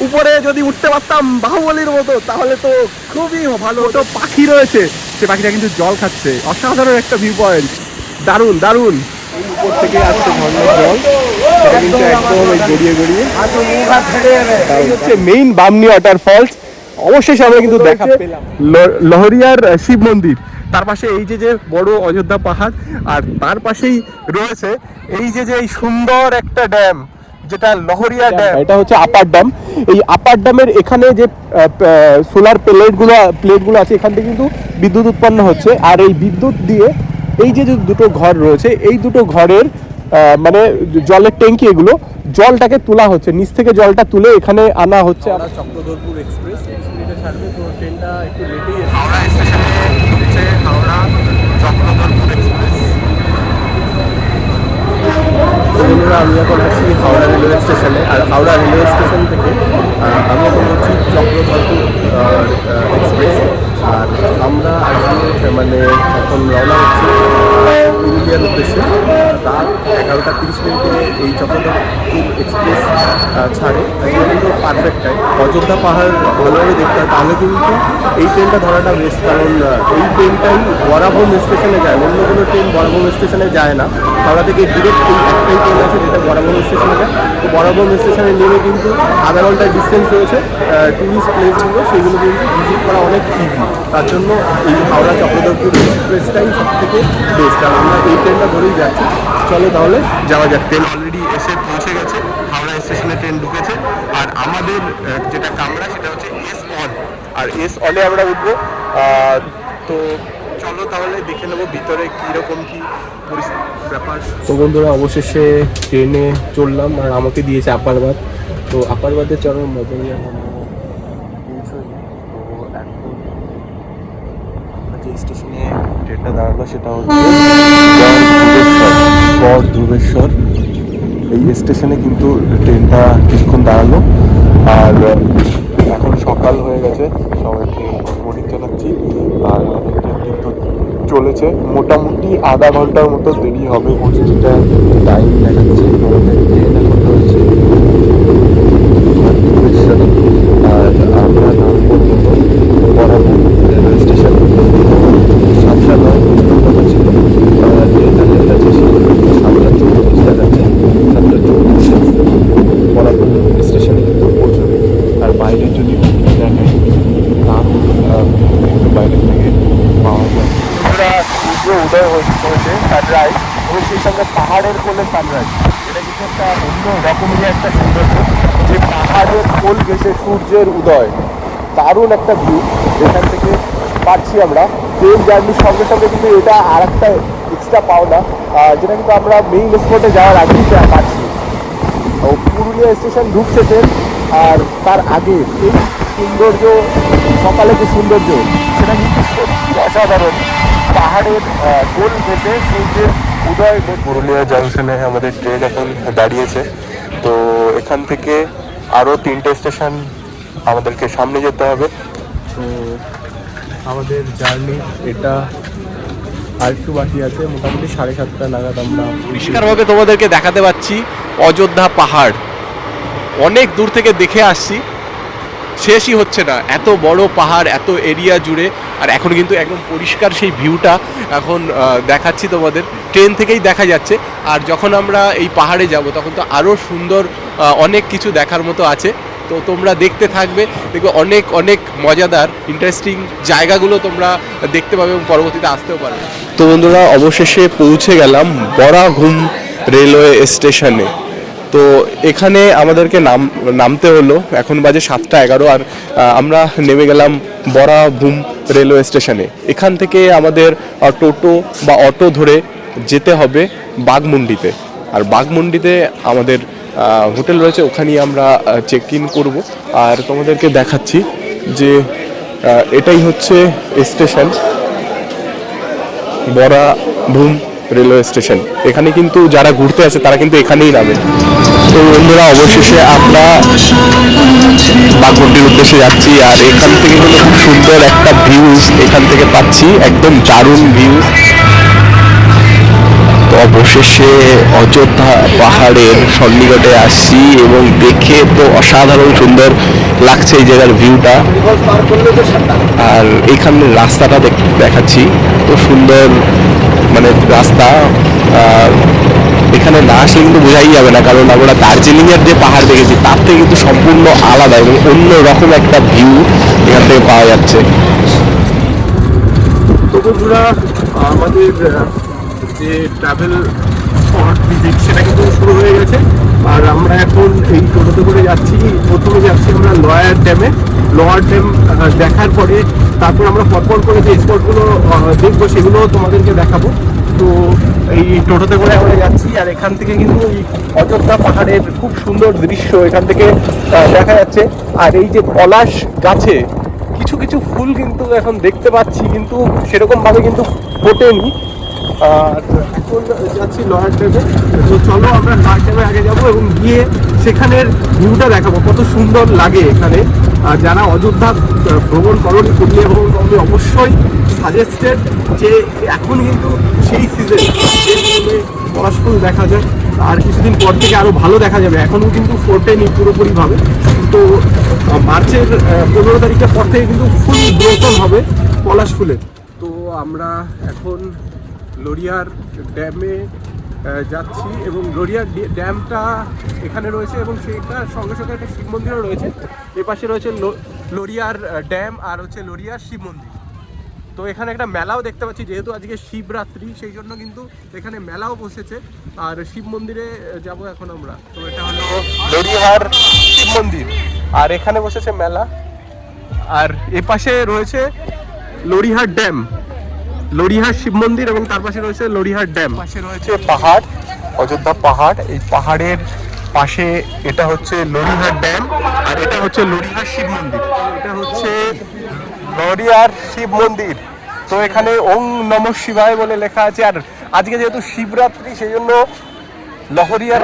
উপরে যদি উঠতে পারতাম বাহুবলীর মতো তাহলে তো খুবই ভালো হতো। পাখি রয়েছে, সে পাখিটা কিন্তু জল খাচ্ছে, অসাধারণ একটা ভিউ পয়েন্ট, দারুণ দারুণ। উপর থেকে আসছে ঝর্ণার জল, সেটা কিন্তু একদম গড়িয়ে গড়িয়ে হচ্ছে মেইন বামনি ওয়াটারফলস। অবশেষে আমরা কিন্তু দেখা পেলাম লহরিয়ার শিব মন্দির, তার পাশে এই যে বড় অযোধ্যা পাহাড়, আর তার পাশেই রয়েছে এই যে এই সুন্দর একটা ড্যাম, যেটা লহরিয়া ড্যাম। এটা হচ্ছে আপার ড্যাম। এই আপার ড্যামের এখানে যে সোলার প্লেটগুলো আছে, এখান থেকে কিন্তু বিদ্যুৎ উৎপন্ন হচ্ছে। আর এই বিদ্যুৎ দিয়ে এই যে দুটো ঘর রয়েছে, এই দুটো ঘরের মানে জলের ট্যাঙ্কি, এগুলো জলটাকে তোলা হচ্ছে, নিচ থেকে জলটা তুলে এখানে আনা হচ্ছে। চক্রধরপুর এক্সপ্রেস ছাড়বে, তো ট্রেনটা একটু লেটেই হাওড়া স্টেশনে ঢুকছে। হাওড়া চক্রধরপুর এক্সপ্রেস। বন্ধুরা, আমি এখন আছি হাওড়া রেলওয়ে স্টেশনে, আর হাওড়া রেলওয়ে স্টেশন থেকে আমি এখন হচ্ছি চক্রধরপুর এক্সপ্রেস। আর আমরা আজকে মানে এখন রওনা হচ্ছি পুরুলিয়ার উদ্দেশ্যে। রাত 11:30 এই চক্রধরপুর এক্সপ্রেস ছাড়ে। আজকে কিন্তু পারফেক্ট টাইম। অযোধ্যা পাহাড় ভালোভাবে দেখতে হয় তাহলে কিন্তু এই ট্রেনটা ধরাটা বেস্ট, কারণ এই ট্রেনটাই বরাভূম স্টেশনে যায়, অন্য কোনো ট্রেন বরাভূম স্টেশনে যায় না। হাওড়া থেকে ডিরেক্ট এই একটাই ট্রেন আছে যেটা বরাভূম স্টেশনে যায়। তো বরাভূম স্টেশনে নেমে কিন্তু আধা ঘন্টার ডিস্টেন্স রয়েছে ট্যুরিস্ট প্লেসগুলো, সেগুলো কিন্তু ভিজিট করা অনেক ইজি। তার জন্য এই হাওড়া চক্রধরপুর এক্সপ্রেসটাই সব থেকে বেস্ট, আর আমরা এই ট্রেনটা ধরেই যাচ্ছি। চলো তাহলে যাওয়া যাক। ট্রেন অলরেডি এসে পৌঁছে গেছে, হাওড়া স্টেশনে ট্রেন ঢুকেছে। আর আমাদের যেটা কামরা সেটা হচ্ছে এস অন, আর এস অনে আমরা উঠবো। তো চলো তাহলে দেখে নেবো ভিতরে কীরকম কী পরিস্থিতি ব্যাপার। তো বন্ধুরা, অবশেষে ট্রেনে চললাম, আর আমাকে দিয়েছে আপারবাদ। তো আপারবাদে চলার মজাই পৌঁছয়নি। তো এখন আমরা যে স্টেশনে ট্রেনটা দাঁড়ালো সেটা হচ্ছে গড় ধুবেশ্বর। এই স্টেশনে কিন্তু ট্রেনটা কিছুক্ষণ দাঁড়ালো, আর এখন সকাল হয়ে গেছে, সবাইকে বোর্ডিং জানাচ্ছি। আর আমাদের ট্রেন কিন্তু চলেছে, মোটামুটি আধা ঘন্টার মতো দেরি হবে। পৌঁছতে টাইম দেখাচ্ছে আমাদের ট্রেন এখন রয়েছে ধুবেশ্বরে, আর আমরা নামবো বরাবর রেলওয়ে স্টেশন। 7:09 কথা ছিল, ট্রেনটা দেখাচ্ছে 7:34 দেখাচ্ছে। 7:34 বরাবর স্টেশনে কিন্তু পৌঁছবে। আর বাইরের যদি দেখাই তার একটু বাইরের থেকে পাওয়া যায়। আমরা সূর্য উদয় হয়েছে, সানরাইজ, এবং সেই সঙ্গে পাহাড়ের কোলে সানরাইজ। এটা কিন্তু একটা অন্য রকমের একটা সৌন্দর্য, যে পাহাড়ের কোল ঘেঁষে সূর্যের উদয়, দারুণ একটা ভিউ এখান থেকে পাচ্ছি আমরা। ট্রেন জার্নির সঙ্গে সঙ্গে কিন্তু এটা আর একটা এক্সট্রা পাওনা, যেটা কিন্তু আমরা মেইন স্পটে যাওয়ার আগেই পাচ্ছি। পুরুলিয়া স্টেশন ঢুকছে ট্রেন, আর তার আগে এই সৌন্দর্য, সকালে যে সৌন্দর্য, সেটা কিন্তু অসাধারণ। পাহাড়ের কোল ঘেঁষে সূর্যের উদয়। পুরুলিয়া জাংশনে আমাদের ট্রেন এখন দাঁড়িয়েছে। তো এখান থেকে আরও 3টে স্টেশন আমাদেরকে সামনে যেতে হবে। তো আমাদের জার্নি এটা আর একটু বাকি আছে, মোটামুটি 7:30 নাগাদ আমরা পরিষ্কারভাবে তোমাদেরকে দেখাতে পাচ্ছি অযোধ্যা পাহাড়। অনেক দূর থেকে দেখে আসছি, শেষই হচ্ছে না, এত বড় পাহাড়, এত এরিয়া জুড়ে। আর এখন কিন্তু একদম পরিষ্কার সেই ভিউটা এখন দেখাচ্ছি তোমাদের, ট্রেন থেকেই দেখা যাচ্ছে। আর যখন আমরা এই পাহাড়ে যাব তখন তো আরও সুন্দর অনেক কিছু দেখার মতো আছে। তো তোমরা দেখতে থাকবে, দেখবে অনেক অনেক মজাদার ইন্টারেস্টিং জায়গাগুলো তোমরা দেখতে পাবে এবং পরবর্তীতে আসতেও পারবে। তো বন্ধুরা, অবশেষে পৌঁছে গেলাম বরাভূম রেলওয়ে স্টেশনে। তো এখানে আমাদেরকে নামতে হলো, এখন বাজে 7:11, আর আমরা নেমে গেলাম বরাভূম রেলওয়ে স্টেশনে। এখান থেকে আমাদের টোটো বা অটো ধরে যেতে হবে বাঘমুন্ডিতে। আর বাঘমুন্ডিতে আমাদের হোটেল রয়েছে, ওখানেই আমরা চেক ইন করবো। আর তোমাদেরকে দেখাচ্ছি যে এটাই হচ্ছে স্টেশন, বরাভূম রেলওয়ে স্টেশন। এখানে কিন্তু যারা ঘুরতে আসে তারা কিন্তু এখানেই নামে। তো বন্ধুরা, অবশেষে আমরা বাঘমুন্ডির উদ্দেশ্যে যাচ্ছি, আর এখান থেকে কিন্তু খুব সুন্দর একটা ভিউ এখান থেকে পাচ্ছি, একদম দারুণ ভিউ। তো অবশেষে অযোধ্যা পাহাড়ের সন্নিকটে আসছি এবং দেখে তো অসাধারণ সুন্দর লাগছে এই জায়গার ভিউটা। আর এখানে রাস্তাটা দেখাচ্ছি, তো সুন্দর মানে রাস্তা। আর এখানে না আসলে কিন্তু বোঝাই যাবে না, কারণ আমরা দার্জিলিংয়ের যে পাহাড় দেখেছি তার থেকে কিন্তু সম্পূর্ণ আলাদা এবং অন্য রকম একটা ভিউ এখান থেকে পাওয়া যাচ্ছে। তো বন্ধুরা, আমাদের যে ট্রাভেল স্পট ভিজিট সেটা কিন্তু শুরু হয়ে গেছে। আর আমরা এখন এই টোটোতে করে যাচ্ছি। প্রথমে যাচ্ছি আমরা লোয়ার ড্যামে। লোয়ার ড্যাম দেখার পরে তারপর আমরা পরপর করে যে স্পটগুলো দেখবো সেগুলো তোমাদেরকে দেখাবো। তো এই টোটোতে করে আমরা যাচ্ছি, আর এখান থেকে কিন্তু এই অযোধ্যা পাহাড়ের খুব সুন্দর দৃশ্য এখান থেকে দেখা যাচ্ছে। আর এই যে পলাশ গাছে কিছু কিছু ফুল কিন্তু এখন দেখতে পাচ্ছি, কিন্তু সেরকম ভাবে কিন্তু ফোটেনি। আর এখন যাচ্ছি লোয়ার ড্যামে। তো চলো আমরা লোয়ার ড্যামে আগে যাবো এবং গিয়ে সেখানের ভিউটা দেখাবো, কত সুন্দর লাগে এখানে। আর যারা অযোধ্যা ভ্রমণ করনি, পুরুলিয়া ভ্রমণ করনি, অবশ্যই সাজেস্টেড যে এখন কিন্তু সেই সিজন যে পলাশ ফুল দেখা যায়। আর কিছুদিন পর থেকে আরও ভালো দেখা যাবে, এখনও কিন্তু ফোটেনি পুরোপুরিভাবে। তো মার্চের 15 তারিখের পর থেকে কিন্তু ফুল গ্রোথন হবে পলাশ ফুলের। তো আমরা এখন লোরিয়ার ড্যামে যাচ্ছি এবং লোরিয়ার ড্যামটা এখানে রয়েছে এবং সেটার সঙ্গে সঙ্গে একটা শিব মন্দিরও রয়েছে। এপাশে রয়েছে লোরিয়ার ড্যাম আর হচ্ছে লোরিয়ার শিব মন্দির। তো এখানে একটা মেলাও দেখতে পাচ্ছি, যেহেতু আজকে শিবরাত্রি সেই জন্য কিন্তু এখানে মেলাও বসেছে। আর শিব মন্দিরে যাব এখন আমরা। তো এটা হলো লোরিয়ার শিব মন্দির, আর এখানে বসেছে মেলা। আর এপাশে রয়েছে লোরিহার ড্যাম, লোরিহার শিব মন্দির, এবং তার পাশে রয়েছে লোরিহার ড্যাম। পাশে রয়েছে পাহাড়, অযোধ্যা পাহাড়। এই পাহাড়ের পাশে এটা হচ্ছে লোরিহার ড্যাম, আর এটা হচ্ছে লোরিহার শিব মন্দির। এটা হচ্ছে লোরিয়ার শিব মন্দির। তো এখানে ওং নমঃ শিবায় বলে লেখা আছে। আর আজকে যেহেতু শিবরাত্রি সেই জন্য লহরিয়ার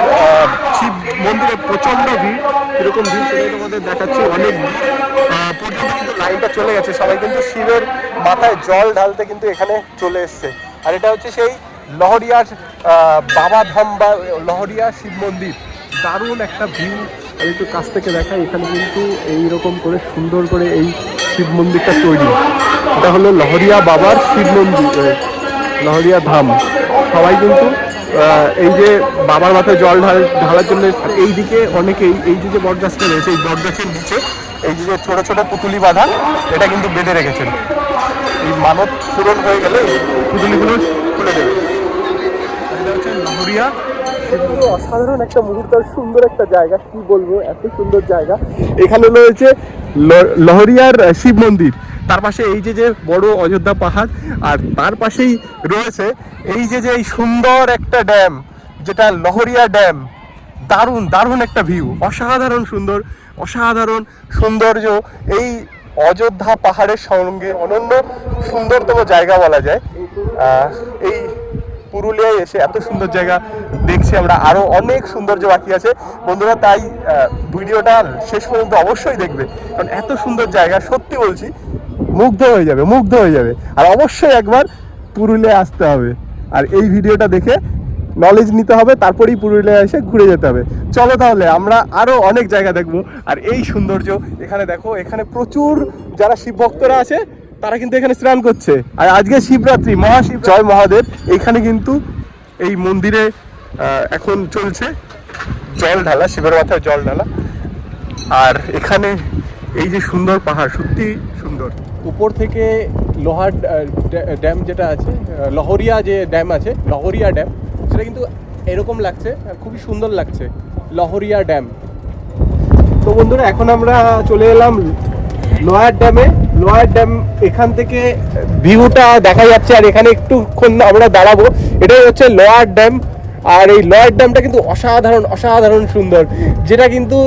শিব মন্দিরে প্রচণ্ড ভিড়। এরকম ভিড় সেটাই তোমাদের দেখাচ্ছি, অনেক পর্যন্ত কিন্তু লাইনটা চলে গেছে। সবাই কিন্তু শিবের মাথায় জল ঢালতে কিন্তু এখানে চলে এসছে। আর এটা হচ্ছে সেই লহরিয়ার বাবাধাম বা লহরিয়া শিব মন্দির। দারুণ একটা ভিউ। আমি একটু কাছ থেকে দেখাই, এখানে কিন্তু এইরকম করে সুন্দর করে এই শিব মন্দিরটা তৈরি। এটা হলো লহরিয়া বাবার শিব মন্দির, লহরিয়া ধাম। সবাই কিন্তু এই যে বাবার মাথায় জল ঢালার জন্য এইদিকে অনেকেই এই যে বট গাছটা রয়েছে, এই বট গাছের নিচে এই যে ছোট ছোট পুতুলি বাঁধা, এটা কিন্তু বেঁধে রেখেছেন। এই মানত পূরণ হয়ে গেলে পুতুলিগুলো খুলে দেবে। এটা হচ্ছে লহরিয়া। সেগুলো অসাধারণ একটা মুহূর্ত, সুন্দর একটা জায়গা, কি বলবো, এত সুন্দর জায়গা। এখানে রয়েছে লহরিয়ার শিব মন্দির, তার পাশে এই যে বড় অযোধ্যা পাহাড়, আর তার পাশেই রয়েছে এই যে এই সুন্দর একটা ড্যাম, যেটা লহরিয়া ড্যাম। দারুণ দারুণ একটা ভিউ, অসাধারণ সুন্দর, অসাধারণ সৌন্দর্য। এই অযোধ্যা পাহাড়ের সঙ্গে অনন্য সুন্দরতম জায়গা বলা যায়। এই পুরুলিয়ায় এসে এত সুন্দর জায়গা দেখছি আমরা, আরও অনেক সৌন্দর্য বাকি আছে বন্ধুরা। তাই ভিডিওটা শেষ পর্যন্ত অবশ্যই দেখবে, কারণ এত সুন্দর জায়গা, সত্যি বলছি, মুগ্ধ হয়ে যাবে, মুগ্ধ হয়ে যাবে। আর অবশ্যই একবার পুরুলিয়ায় আসতে হবে, আর এই ভিডিওটা দেখে নলেজ নিতে হবে, তারপরেই পুরুলিয়ায় এসে ঘুরে যেতে হবে। চলো তাহলে আমরা আরও অনেক জায়গা দেখবো। আর এই সৌন্দর্য এখানে দেখো, এখানে প্রচুর যারা শিব ভক্তরা আছে তারা কিন্তু এখানে স্নান করছে। আর আজকে শিবরাত্রি, মহাশিব, জয় মহাদেব। এইখানে কিন্তু এই মন্দিরে এখন চলছে জল ঢালা, শিবের মাথায় জল ঢালা। আর এখানে এই যে সুন্দর পাহাড়, সত্যি সুন্দর। উপর থেকে লোহার ড্যাম যেটা আছে, লহরিয়া যে ড্যাম আছে, লহরিয়া ড্যাম, সেটা কিন্তু এরকম লাগছে, খুবই সুন্দর লাগছে, লহরিয়া ড্যাম। তো বন্ধুরা, এখন আমরা চলে এলাম লোয়ার ড্যামে। লোয়ার ড্যাম এখান থেকে ভিউটা দেখা যাচ্ছে, আর এখানে একটুক্ষণ আমরা দাঁড়াবো। এটাই হচ্ছে লোয়ার ড্যাম। আর এই লোয়ার ড্যামটা কিন্তু অসাধারণ অসাধারণ সুন্দর, যেটা কিন্তু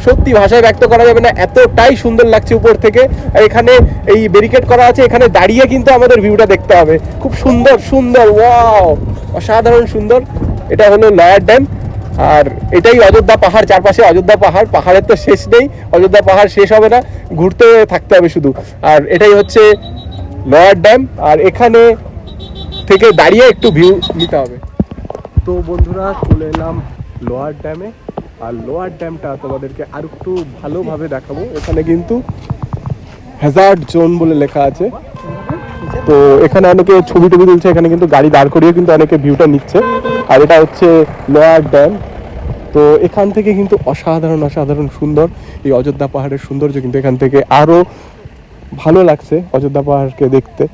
সত্যি ভাষায় ব্যক্ত করা যাবে না, এতটাই সুন্দর লাগছে উপর থেকে। আর এখানে এই ব্যারিকেড করা আছে, এখানে দাঁড়িয়ে কিন্তু আমাদের ভিউটা দেখতে হবে। খুব সুন্দর সুন্দর, ওয়াও, অসাধারণ সুন্দর। এটা হলো লোয়ার ড্যাম, আর এটাই অযোধ্যা পাহাড়। চারপাশে অযোধ্যা পাহাড়, পাহাড়ের তো শেষ নেই, অযোধ্যা পাহাড় শেষ হবে না, ঘুরতে থাকতে হবে শুধু। আর এটাই হচ্ছে লোয়ার ড্যাম, আর এখানে থেকে দাঁড়িয়ে একটু ভিউ নিতে হবে। তো বন্ধুরা চলে এলাম লোয়ার ড্যামে, আর লোয়ার ড্যামটা তোমাদেরকে আর একটু ভালোভাবে দেখাবো। এখানে কিন্তু হ্যাজার্ড জোন বলে লেখা আছে, তো এখানে অনেকে ছবি টবি তুলছে, এখানে কিন্তু গাড়ি দাঁড় করিয়ে কিন্তু অনেকে ভিউটা নিচ্ছে। আর এটা হচ্ছে লোয়ার ড্যাম। তো এখান থেকে কিন্তু অসাধারণ অসাধারণ সুন্দর এই অযোধ্যা পাহাড়ের সৌন্দর্য কিন্তু এখান থেকে আরও ভালো লাগছে অযোধ্যা পাহাড়কে দেখতে।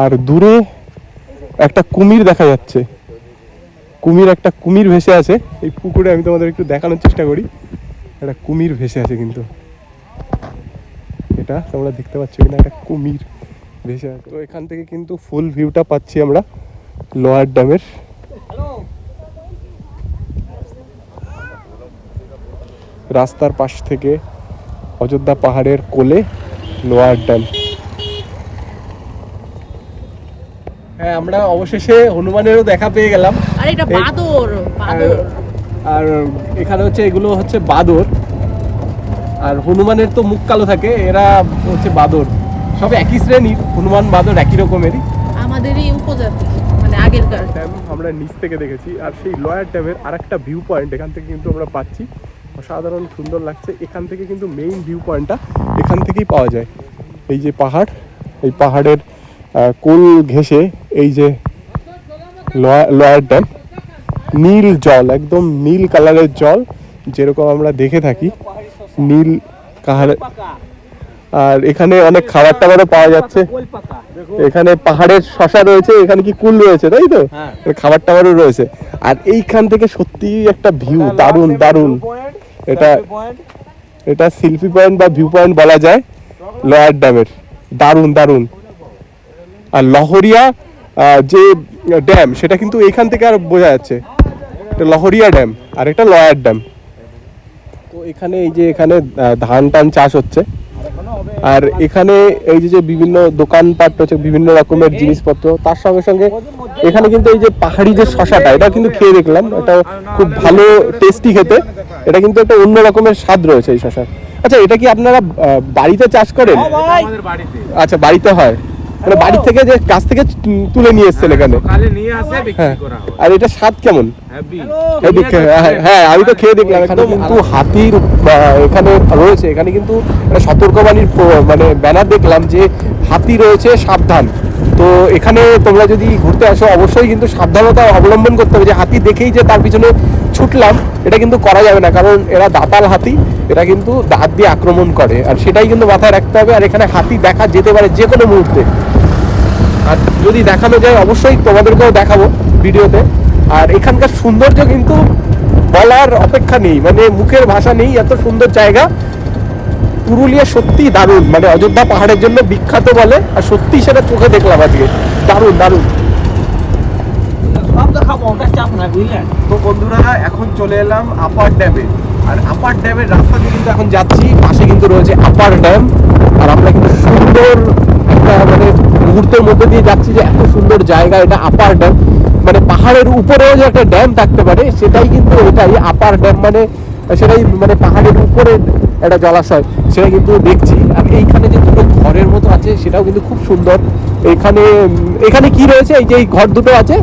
আর দূরে একটা কুমির দেখা যাচ্ছে, একটা কুমির ভেসে আছে এই পুকুরে। আমি তোমাদের একটু দেখানোর চেষ্টা করি, একটা কুমির ভেসে আছে কিন্তু, এটা তোমরা দেখতে পাচ্ছ কিনা, একটা কুমির ভেসে আছে। তো এখান থেকে কিন্তু ফুল ভিউটা পাচ্ছি আমরা লোয়ার ড্যামের। রাস্তার পাশ থেকে অযোধ্যা পাহাড়ের কোলে লোয়ার ড্যাম। হ্যাঁ, আমরা অবশেষে হনুমানেরও দেখা পেয়ে গেলাম। আর এটা বাদর, বাদর। আর এখানে হচ্ছে এগুলো হচ্ছে বাদর, আর হনুমানের তো মুখ কালো থাকে, এরা হচ্ছে বাদর। সব একই শ্রেণীর, হনুমান বাদর একই রকমেরই, আমাদেরই উপজাতি, মানে আগেরকার। ড্যাম আমরা নিচ থেকে দেখেছি। আর সেই লোয়ার ড্যামের আরেকটা ভিউ পয়েন্ট এখান থেকে কিন্তু আমরা পাচ্ছি, অসাধারণ সুন্দর লাগছে। এখান থেকে কিন্তু মেইন ভিউ পয়েন্টটা এখান থেকেই পাওয়া যায়। এই যে পাহাড়, এই পাহাড়ের কোল ঘেঁষে এই যে লোয়ার ড্যাম, নীল জল, একদম নীল কালারের জল, যেরকম আমরা দেখে থাকি নীল কালার। আর এখানে অনেক খাবার টাবারও পাওয়া যাচ্ছে। এখানে পাহাড়ের শশা রয়েছে, এখানে কি কুল রয়েছে, তাই তো? খাবার টাবারও রয়েছে। আর এইখান থেকে সত্যি একটা ভিউ দারুণ দারুণ। এটা সেলফি পয়েন্ট বা ভিউ পয়েন্ট বলা যায় লোয়ার ড্যামের, দারুণ দারুণ। আর লহরিয়া যে ড্যাম, সেটা কিন্তু এখান থেকে আর বোঝা যাচ্ছে, এটা লহরিয়া ড্যাম আর এটা লোয়ার ড্যাম। তো এখানে এই যে এখানে ধান টান চাষ হচ্ছে, আর এখানে এই যে বিভিন্ন দোকানপাট রয়েছে, বিভিন্ন রকমের জিনিসপত্র। তার সঙ্গে সঙ্গে এখানে কিন্তু এই যে পাহাড়ি যে শশাটা, এটা কিন্তু খেয়ে দেখলাম, এটা খুব ভালো টেস্টি খেতে। এটা কিন্তু একটা অন্য রকমের স্বাদ রয়েছে এই শশার। আচ্ছা, এটা কি আপনারা বাড়িতে চাষ করেন? আচ্ছা, বাড়িতে হয়, মানে বাড়ি থেকে যে গাছ থেকে তুলে নিয়ে এসছেন এখানে। হ্যাঁ, আর এটা স্বাদ কেমন? হ্যাঁ, আমি তো খেয়ে দেখলাম। এখানে কিন্তু হাতির এখানে রয়েছে, এখানে কিন্তু সতর্কবাণীর মানে ব্যানার দেখলাম যে হাতি রয়েছে, সাবধান। তো এখানে তোমরা যদি ঘুরতে আসো অবশ্যই কিন্তু সাবধানতা অবলম্বন করতে হবে। যে হাতি দেখেই যে তার পিছনে ছুটলাম, এটা কিন্তু করা যাবে না, কারণ এরা দাঁতাল হাতি, এরা কিন্তু দাঁত দিয়ে আক্রমণ করে, আর সেটাই কিন্তু মাথায় রাখতে হবে। আর এখানে হাতি দেখা যেতে পারে যে কোনো মুহূর্তে, আর যদি দেখানো যায় অবশ্যই তোমাদেরকেও দেখাবো ভিডিওতে। আর এখানকার সৌন্দর্য কিন্তু বলার অপেক্ষা নেই, মানে মুখের ভাষা নেই, এত সুন্দর জায়গা। পুরুলিয়া সত্যি দারুণ, মানে অযোধ্যা পাহাড়ের জন্য বিখ্যাত বলে, আর সত্যি সেটা চোখে দেখলাম আজকে, দারুণ দারুণ। তো বন্ধুরা, এখন চলে এলাম আপার ড্যামে। আর আপার ড্যামের রাস্তা দিয়ে কিন্তু এখন যাচ্ছি, পাশে কিন্তু রয়েছে আপার ড্যাম। আর আমরা কিন্তু সুন্দর একটা মানে মুহূর্তের মধ্যে দিয়ে যাচ্ছি, যে এত সুন্দর জায়গা এটা আপার ড্যাম। মানে পাহাড়ের উপরেও যে একটা ড্যাম থাকতে পারে, সেটাই কিন্তু এটাই আপার ড্যাম, মানে সেটাই মানে পাহাড়ের উপরে একটা জলাশয়, সেটা কিন্তু দেখছি। আর এইখানে যে দুটো ঘরের মতো আছে, সেটাও কিন্তু খুব সুন্দর। এখানে কি রয়েছে? এই যে এই ঘর দুটো আছে,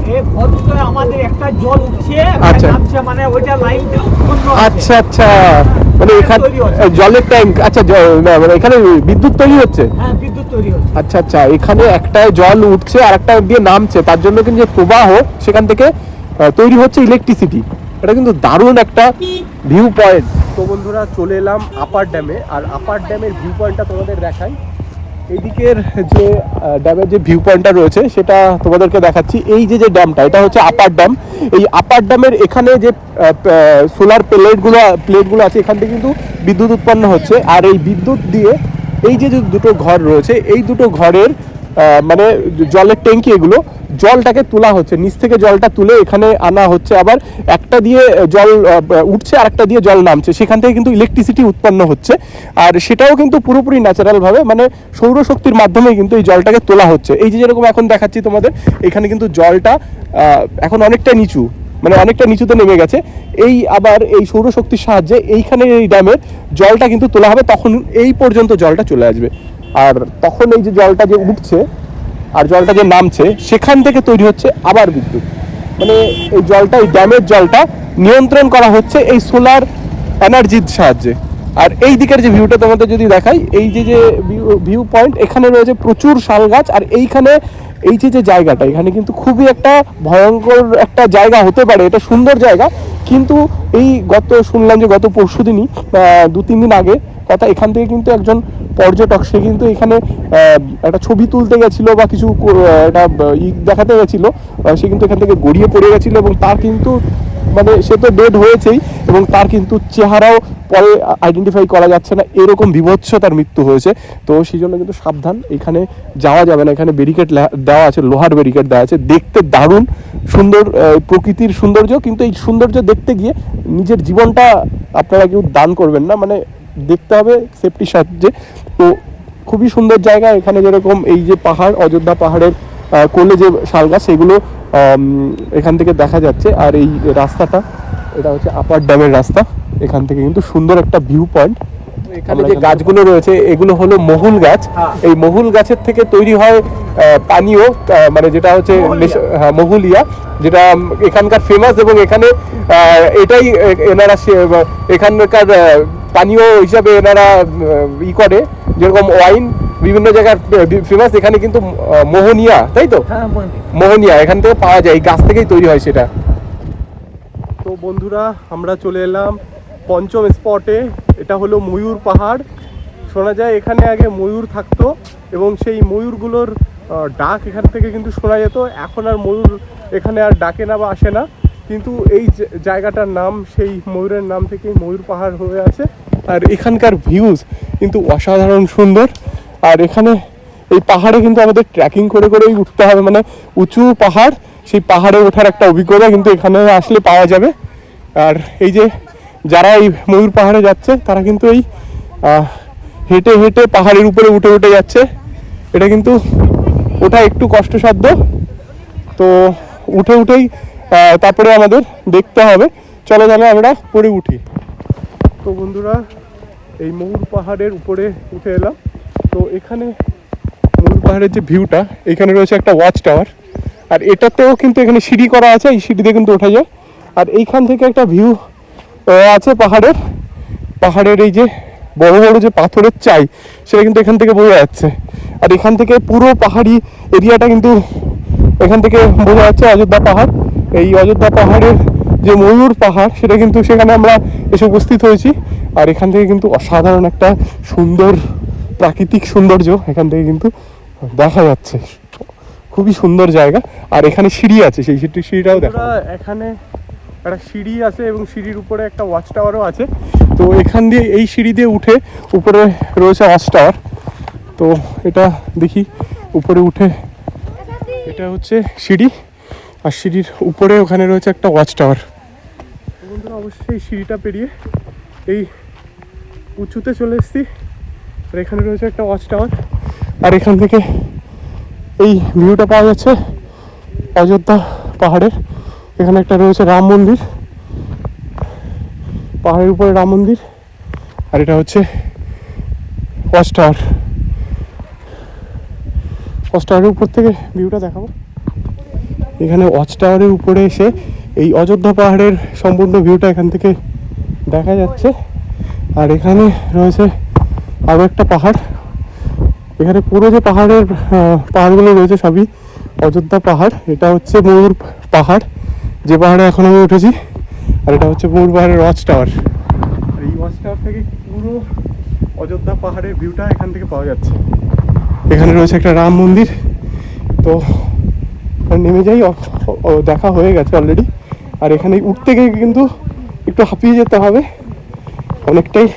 আমাদের একটা জল উঠছে, আচ্ছা মানে ওইটা লাইনটা আচ্ছা আচ্ছা, মানে এখানে জলের ট্যাঙ্ক। আচ্ছা, মানে এখানে বিদ্যুৎ তৈরি হচ্ছে। হ্যাঁ, বিদ্যুৎ তৈরি হচ্ছে। আচ্ছা আচ্ছা, এখানে একটায় জল উঠছে আর একটা দিয়ে নামছে, তার জন্য কিন্তু যে প্রবাহ সেখান থেকে তৈরি হচ্ছে ইলেকট্রিসিটি। এটা কিন্তু দারুণ একটা ভিউ পয়েন্ট। তো বন্ধুরা, চলে এলাম আপার ড্যামে। আর আপার ড্যামের ভিউ পয়েন্টটা তোমাদের দেখাই। এইদিকের যে ড্যামের যে ভিউ পয়েন্টটা রয়েছে সেটা তোমাদেরকে দেখাচ্ছি। এই যে ড্যামটা, এটা হচ্ছে আপার ড্যাম। এই আপার ড্যামের এখানে যে সোলার প্লেটগুলো আছে, এখান থেকে কিন্তু বিদ্যুৎ উৎপন্ন হচ্ছে। আর এই বিদ্যুৎ দিয়ে এই যে দুটো ঘর রয়েছে, এই দুটো ঘরের মানে জলের ট্যাঙ্কি, এগুলো জলটাকে তোলা হচ্ছে, নিচ থেকে জলটা তুলে এখানে আনা হচ্ছে। আবার একটা দিয়ে জল উঠছে আর একটা দিয়ে জল নামছে, সেখান থেকে কিন্তু ইলেকট্রিসিটি উৎপন্ন হচ্ছে। আর সেটাও কিন্তু পুরোপুরি ন্যাচারালভাবে, মানে সৌরশক্তির মাধ্যমে কিন্তু এই জলটাকে তোলা হচ্ছে। এই যে যেরকম এখন দেখাচ্ছি তোমাদের, এখানে কিন্তু জলটা এখন অনেকটা নিচু, মানে অনেকটা নিচুতে নেমে গেছে। আবার এই সৌরশক্তির সাহায্যে এইখানে এই ড্যামের জলটা কিন্তু তোলা হবে, তখন এই পর্যন্ত জলটা চলে আসবে। আর তখন এই যে জলটা যে উঠছে আর জলটা যে নামছে, সেখান থেকে তৈরি হচ্ছে আবার বিদ্যুৎ। মানে এই জলটা, এই ড্যামের জলটা নিয়ন্ত্রণ করা হচ্ছে এই সোলার এনার্জির সাহায্যে। আর এই দিকের যে ভিউটা তোমাদের যদি দেখাই, এই যে যে ভিউ পয়েন্ট, এখানে রয়েছে প্রচুর শাল গাছ। আর এইখানে এই যে যে জায়গাটা, এখানে কিন্তু খুবই একটা ভয়ঙ্কর একটা জায়গা হতে পারে, এটা সুন্দর জায়গা, কিন্তু এই শুনলাম যে গত পরশু দিনই 2-3 দিন আগে কথা, এখান থেকে কিন্তু একজন পর্যটক, সে কিন্তু এখানে একটা ছবি তুলতে গেছিল বা কিছু একটা দেখাতে গেছিল, সে কিন্তু এখান থেকে গড়িয়ে পড়ে গেছিল এবং তার কিন্তু মানে সে তো ডেড হয়েছেই এবং তার কিন্তু চেহারাও পরে আইডেন্টিফাই করা যাচ্ছে না, এরকম বিভৎস তার মৃত্যু হয়েছে। তো সেই জন্য কিন্তু সাবধান, এখানে যাওয়া যাবে না। এখানে ব্যারিকেড দেওয়া আছে, লোহার ব্যারিকেড দেওয়া আছে, দেখতে দারুণ সুন্দর প্রকৃতির সৌন্দর্য, কিন্তু এই সৌন্দর্য দেখতে গিয়ে নিজের জীবনটা আপনারা কেউ দান করবেন না, মানে দেখতে হবে সেফটির সাহায্যে। তো খুবই সুন্দর জায়গা। এখানে যেরকম এই যে পাহাড়, অযোধ্যা পাহাড়ের কোলে যে শাল গাছ, সেগুলো এখান থেকে দেখা যাচ্ছে। আর এই রাস্তাটা, এটা হচ্ছে আপার ড্যামের রাস্তা, এখান থেকে কিন্তু সুন্দর একটা ভিউ পয়েন্ট। এখানে যে গাছগুলো রয়েছে এগুলো হলো মহুল গাছ। এই মহুল গাছের থেকে তৈরি হয় পানীয়, মানে যেটা হচ্ছে মহুলিয়া, যেটা এখানকার ফেমাস। এবং এখানে এটাই এনারা এখানকার পানীয় হিসাবে এনারা করে, যেরকম ওয়াইন বিভিন্ন জায়গার ফেমাস, এখানে কিন্তু মোহনিয়া, তাই তো? মোহনিয়া এখান থেকে পাওয়া যায়, এই গাছ থেকেই তৈরি হয় সেটা। তো বন্ধুরা, আমরা চলে এলাম পঞ্চম স্পটে। এটা হলো ময়ূর পাহাড়। শোনা যায় এখানে আগে ময়ূর থাকতো এবং সেই ময়ূরগুলোর ডাক এখান থেকে কিন্তু শোনা যেত। এখন আর ময়ূর এখানে আর ডাকে না বা আসে না, কিন্তু এই জায়গাটার নাম সেই ময়ূরের নাম থেকেই ময়ূর পাহাড় হয়ে আছে। আর এখানকার ভিউজ কিন্তু অসাধারণ সুন্দর। আর এখানে এই পাহাড়ে কিন্তু আমাদের ট্রেকিং করে করেই উঠতে হবে, মানে উঁচু পাহাড়, সেই পাহাড়ে ওঠার একটা অভিজ্ঞতা কিন্তু এখানে আসলে পাওয়া যাবে। আর এই যে যারা এই ময়ূর পাহাড়ে যাচ্ছে, তারা কিন্তু এই হেঁটে হেঁটে পাহাড়ের উপরে উঠে উঠে যাচ্ছে। এটা কিন্তু ওঠা একটু কষ্টসাধ্য, তো উঠে উঠেই তারপরে আমাদের দেখতে হবে। চলো তাহলে আমরা পরে উঠি। তো বন্ধুরা, এই ময়ূর পাহাড়ের উপরে উঠে এলাম। তো এখানে ময়ূর পাহাড়ের যে ভিউটা, এখানে রয়েছে একটা ওয়াচ টাওয়ার, আর এটাতেও কিন্তু এখানে সিঁড়ি করা আছে, এই সিঁড়ি দিয়ে কিন্তু ওঠা যায়। আর এইখান থেকে একটা ভিউ আছে পাহাড়ের এই যে বড় বড় যে পাথরের চাই, সেটা কিন্তু এখান থেকে বোঝা যাচ্ছে। আর এখান থেকে পুরো পাহাড়ি এরিয়াটা কিন্তু এখান থেকে বোঝা যাচ্ছে অযোধ্যা পাহাড়। এই অযোধ্যা পাহাড়ের যে ময়ূর পাহাড়, সেটা কিন্তু সেখানে আমরা এসে উপস্থিত হয়েছি। আর এখান থেকে কিন্তু অসাধারণ একটা সুন্দর প্রাকৃতিক সৌন্দর্য এখান থেকে কিন্তু দেখা যাচ্ছে, খুবই সুন্দর জায়গা। আর এখানে সিঁড়ি আছে, সেই সিঁড়িটাও দেখা, এখানে একটা সিঁড়ি আছে এবং সিঁড়ির উপরে একটা ওয়াচ টাওয়ারও আছে। তো এখান দিয়ে, এই সিঁড়ি দিয়ে উঠে উপরে রয়েছে ওয়াচ টাওয়ার। তো এটা দেখি উপরে উঠে, এটা হচ্ছে সিঁড়ি, আর সিঁড়ির উপরে ওখানে রয়েছে একটা ওয়াচ টাওয়ার। বন্ধুরা, অবশ্যই সিঁড়িটা পেরিয়ে এই উঁচুতে চলে এসেছি। আর এখানে রয়েছে একটা ওয়াচ টাওয়ার, আর এখান থেকে এই ভিউটা পাওয়া যাচ্ছে অযোধ্যা পাহাড়ের। এখানে একটা রয়েছে রাম মন্দির, পাহাড়ের উপরে রাম মন্দির, আর এটা হচ্ছে ওয়াচ টাওয়ার। ওয়াচ টাওয়ারের উপর থেকে ভিউটা দেখাবো। এখানে ওয়াচ টাওয়ারের উপরে এসে এই অযোধ্যা পাহাড়ের সম্পূর্ণ ভিউটা এখান থেকে দেখা যাচ্ছে। আর এখানে রয়েছে আরও একটা পাহাড়। এখানে পুরো যে পাহাড়গুলো রয়েছে সবই অযোধ্যা পাহাড়। এটা হচ্ছে ময়ূর পাহাড়, যে পাহাড়ে এখন আমি উঠেছি। আর এটা হচ্ছে ময়ূর পাহাড়ের ওয়াচ টাওয়ার। আর এই ওয়াচ টাওয়ার থেকে পুরো অযোধ্যা পাহাড়ের ভিউটা এখান থেকে পাওয়া যাচ্ছে। এখানে রয়েছে একটা রাম মন্দির। তো নেমে যাই, দেখা হয়ে গেছে অলরেডি। আর এখানে উঠতে গিয়ে কিন্তু একটু হাঁপিয়ে যেতে হবে, অনেকটাই